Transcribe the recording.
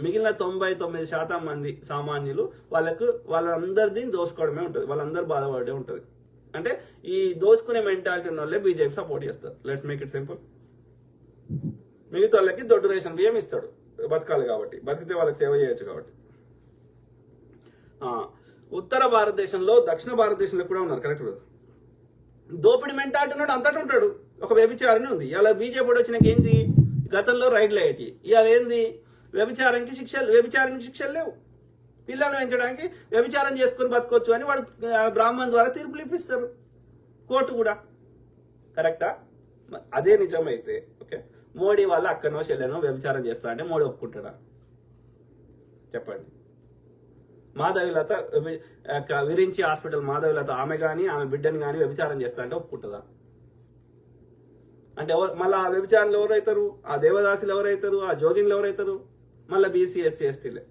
మిగిలిన 99% మంది సామాన్యులు వాళ్ళందరిది దోసుకోవడమే ఉంటుంది, వాళ్ళందరూ బాధపడే ఉంటుంది. అంటే ఈ దోసుకునే మెంటాలిటీ ఉన్న వాళ్ళే బీజేపీ సపోర్ట్ చేస్తారు. Let's make it simple. మిగతా వాళ్ళకి దొడ్డు రేషన్ బియ్యం ఇస్తాడు, బతకాలి కాబట్టి, బతికితే వాళ్ళకి సేవ చేయొచ్చు కాబట్టి. ఉత్తర భారతదేశంలో, దక్షిణ భారతదేశంలో కూడా ఉన్నారు కరెక్ట్. దోపిడి మెంటాలిటీ ఉన్నాడు, అంతటా ఉంటాడు. ఒక వ్యభిచారిని ఉంది. ఇలా బీజేపీ వచ్చినాక ఏంది, గతంలో రైడ్లు అయ్యేటి, ఇవాళ ఏంది, వ్యభిచారానికి శిక్షలు లేవు. పిల్లలు పెంచడానికి వ్యభిచారం చేసుకుని బతకొచ్చు అని వాడు బ్రాహ్మణ్ ద్వారా తీర్పులు ఇప్పిస్తారు కోర్టు కూడా. కరెక్టా? అదే నిజమైతే ఓకే, మోడీ వాళ్ళ అక్కనో చెల్లెనో వ్యభిచారం చేస్తా అంటే మోడీ ఒప్పుకుంటాడా చెప్పండి? మాధవిలత విరించి హాస్పిటల్ మాధవిలత ఆమె కానీ ఆమె బిడ్డని కానీ వ్యభిచారం చేస్తా అంటే ఒప్పుకుంటుందా? అంటే మళ్ళీ ఆ వ్యభిచారులు ఎవరైతారు, ఆ దేవదాసులు ఎవరైతారు, ఆ జోగిన్లు ఎవరైతారు? మళ్ళీ బీసీ ఎస్సీ ఎస్టీలే.